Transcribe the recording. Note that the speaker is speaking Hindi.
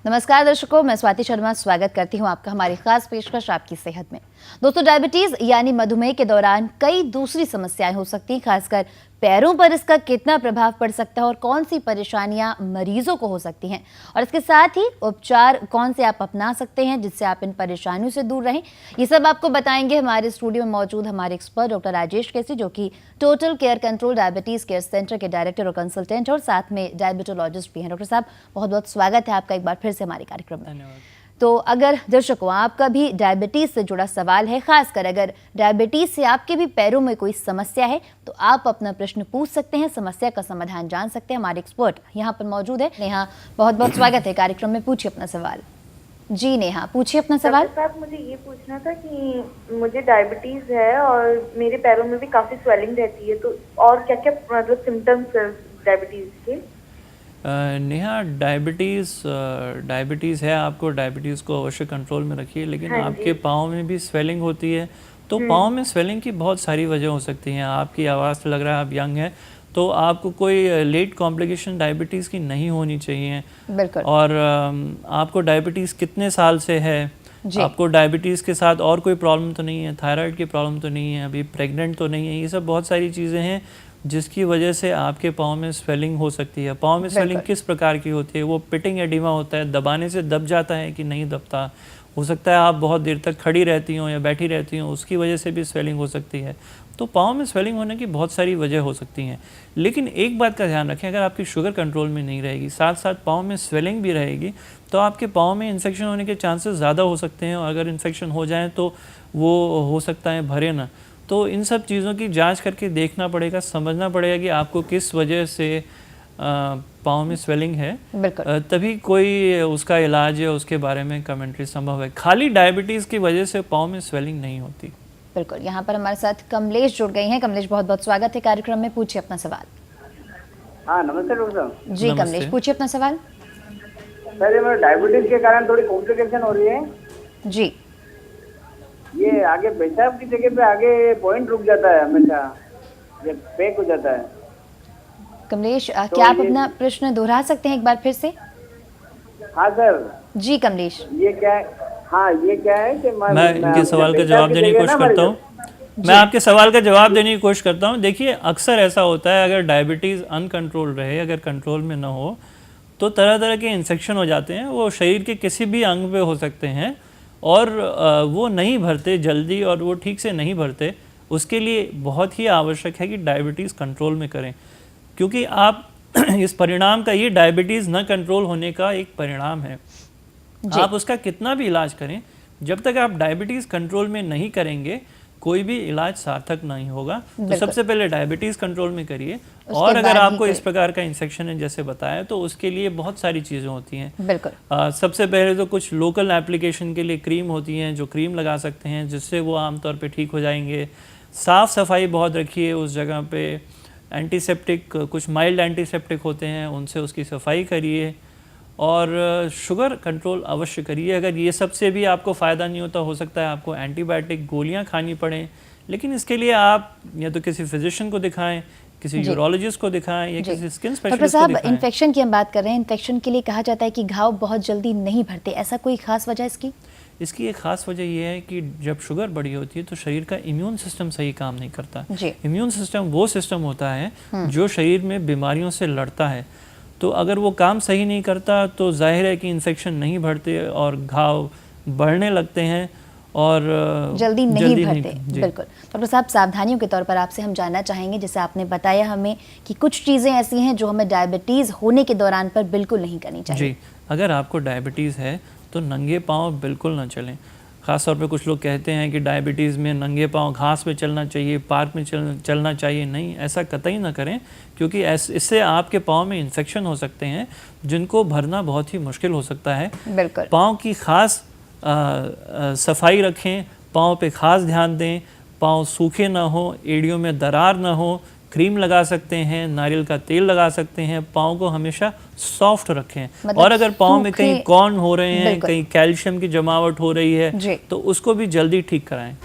नमस्कार दर्शकों, मैं स्वाति शर्मा स्वागत करती हूं आपका हमारी खास पेशकश आपकी सेहत में। दोस्तों, डायबिटीज यानी मधुमेह के दौरान कई दूसरी समस्याएं हो सकती हैं, खासकर पैरों पर इसका कितना प्रभाव पड़ सकता है और कौन सी परेशानियां मरीजों को हो सकती हैं, और इसके साथ ही उपचार कौन से आप अपना सकते हैं जिससे आप इन परेशानियों से दूर रहें। ये सब आपको बताएंगे हमारे स्टूडियो में मौजूद हमारे एक्सपर्ट डॉक्टर राजेश केसी, जो कि total care control diabetes care centre के डायरेक्टर और कंसल्टेंट और साथ में डायबिटोलॉजिस्ट भी हैं। डॉक्टर साहब, बहुत बहुत स्वागत है आपका एक बार फिर से हमारे कार्यक्रम में। धन्यवाद। तो अगर दर्शकों आपका भी डायबिटीज से जुड़ा सवाल है, खासकर अगर डायबिटीज से आपके भी पैरों में कोई समस्या है, तो आप अपना प्रश्न पूछ सकते हैं, समस्या का समाधान जान सकते हैं। हमारे एक्सपर्ट यहाँ पर मौजूद है। नेहा, बहुत बहुत स्वागत है कार्यक्रम में, पूछिए अपना सवाल। जी नेहा, पूछिए अपना सवाल। साहब, मुझे ये पूछना था कि मुझे डायबिटीज है और मेरे पैरों में भी काफी स्वेलिंग रहती है, तो और क्या क्या मतलब सिम्टम्स है डायबिटीज के? नेहा, डायबिटीज़ है, आपको डायबिटीज़ को अवश्य कंट्रोल में रखिए, लेकिन आपके पाँव में भी स्वेलिंग होती है। तो पाँव में स्वेलिंग की बहुत सारी वजह हो सकती हैं। आपकी आवाज़ से लग रहा है आप यंग हैं, तो आपको कोई लेट कॉम्प्लिकेशन डायबिटीज़ की नहीं होनी चाहिए। बिल्कुल। और आपको डायबिटीज़ कितने साल से है, आपको डायबिटीज़ के साथ और कोई प्रॉब्लम तो नहीं है, थायराइड की प्रॉब्लम तो नहीं है, अभी प्रेग्नेंट तो नहीं है, ये सब बहुत सारी चीज़ें हैं जिसकी वजह से आपके पाँव में स्वेलिंग हो सकती है। पाँव में स्वेलिंग किस प्रकार की होती है? वो पिटिंग एडिमा होता है, दबाने से दब जाता है कि नहीं दबता। हो सकता है आप बहुत देर तक खड़ी रहती हों या बैठी रहती हों, उसकी वजह से भी स्वेलिंग हो सकती है। तो पाँव में स्वेलिंग होने की बहुत सारी वजह हो सकती हैं, लेकिन एक बात का ध्यान रखें, अगर आपकी शुगर कंट्रोल में नहीं रहेगी, साथ साथ पाँव में स्वेलिंग भी रहेगी, तो आपके पाँव में इन्फेक्शन होने के चांसेस ज़्यादा हो सकते हैं, और अगर इन्फेक्शन हो जाए तो वो हो सकता है भरे ना। तो इन सब चीज़ों की जांच करके देखना पड़ेगा, समझना पड़ेगा कि आपको किस वजह से पाँव में स्वेलिंग है, तभी कोई उसका इलाज है, उसके बारे में कमेंट्री संभव है। खाली डायबिटीज़ की वजह से पाँव में स्वेलिंग नहीं होती। बिल्कुल। यहाँ पर हमारे साथ कमलेश जुड़ गई हैं। कमलेश, बहुत बहुत स्वागत है कार्यक्रम में, पूछिए अपना सवाल। हाँ, नमस्ते डॉक्टर साहब। जी कमलेश, पूछिए अपना सवाल। सर, ये मेरे डायबिटीज के कारण थोड़ी कॉम्प्लिकेशन हो रही है जी। ये आगे पेशाब की जगह पे आगे पॉइंट रुक जाता है, हमेशा ये पैक हो जाता है। कमलेश, क्या आप अपना प्रश्न दोहरा सकते हैं एक बार फिर से? हाँ सर। जी कमलेश, ये क्या है? हाँ, ये क्या है कि मैं इनके सवाल का जवाब देने की कोशिश करता हूँ। मैं आपके सवाल का जवाब देने की कोशिश करता हूँ। देखिए, अक्सर ऐसा होता है, अगर डायबिटीज़ अनकंट्रोल रहे, अगर कंट्रोल में ना हो, तो तरह तरह के इन्फेक्शन हो जाते हैं। वो शरीर के किसी भी अंग पे हो सकते हैं, और वो नहीं भरते जल्दी, और वो ठीक से नहीं भरते। उसके लिए बहुत ही आवश्यक है कि डायबिटीज़ कंट्रोल में करें, क्योंकि आप इस परिणाम का, ये डायबिटीज़ न कंट्रोल होने का एक परिणाम है। आप उसका कितना भी इलाज करें, जब तक आप डायबिटीज़ कंट्रोल में नहीं करेंगे, कोई भी इलाज सार्थक नहीं होगा। तो सबसे पहले डायबिटीज़ कंट्रोल में करिए, और अगर आपको इस प्रकार का इन्फेक्शन है जैसे बताया, तो उसके लिए बहुत सारी चीज़ें होती हैं। बिल्कुल। सबसे पहले तो कुछ लोकल एप्लीकेशन के लिए क्रीम होती हैं, जो क्रीम लगा सकते हैं, जिससे वो आमतौर पे ठीक हो जाएंगे। साफ़ सफाई बहुत रखिए उस जगह पे। एंटीसेप्टिक, कुछ माइल्ड एंटीसेप्टिक होते हैं, उनसे उसकी सफाई करिए, और शुगर कंट्रोल अवश्य करिए। अगर ये सब से भी आपको फ़ायदा नहीं होता, हो सकता है आपको एंटीबायोटिक गोलियां खानी पड़ें, लेकिन इसके लिए आप या तो किसी फिजिशियन को दिखाएं, किसी यूरोलॉजिस्ट को दिखाएं, या किसी स्किन स्पेशलिस्ट को दिखाएं। इन्फेक्शन की हम बात कर रहे हैं, इन्फेक्शन के लिए कहा जाता है कि घाव बहुत जल्दी नहीं भरते, ऐसा कोई खास वजह इसकी? इसकी एक ख़ास वजह यह है कि जब शुगर बढ़ी होती है तो शरीर का इम्यून सिस्टम सही काम नहीं करता। इम्यून सिस्टम वो सिस्टम होता है जो शरीर में बीमारियों से लड़ता है। तो अगर वो काम सही नहीं करता, तो जाहिर है कि इन्फेक्शन नहीं बढ़ते और घाव बढ़ने लगते हैं और जल्दी नहीं भरते। बिल्कुल। डॉक्टर साहब, सावधानियों के तौर पर आपसे हम जानना चाहेंगे, जैसे आपने बताया हमें कि कुछ चीज़ें ऐसी हैं जो हमें डायबिटीज़ होने के दौरान पर बिल्कुल नहीं करनी चाहिए। जी, अगर आपको डायबिटीज़ है तो नंगे पाँव बिल्कुल ना चलें। ख़ासतौर पे कुछ लोग कहते हैं कि डायबिटीज़ में नंगे पाँव घास पे चलना चाहिए, पार्क में चलना चाहिए। नहीं, ऐसा कतई ना करें, क्योंकि इससे आपके पाँव में इन्फेक्शन हो सकते हैं, जिनको भरना बहुत ही मुश्किल हो सकता है। बिल्कुल। पाँव की खास सफाई रखें, पाँव पे खास ध्यान दें, पाँव सूखे ना हो, एड़ियों में दरार ना हो। क्रीम लगा सकते हैं, नारियल का तेल लगा सकते हैं। पाँव को हमेशा सॉफ्ट रखें, और अगर पाँव में कहीं कॉर्न हो रहे हैं, कहीं कैल्शियम की जमावट हो रही है, तो उसको भी जल्दी ठीक कराएं।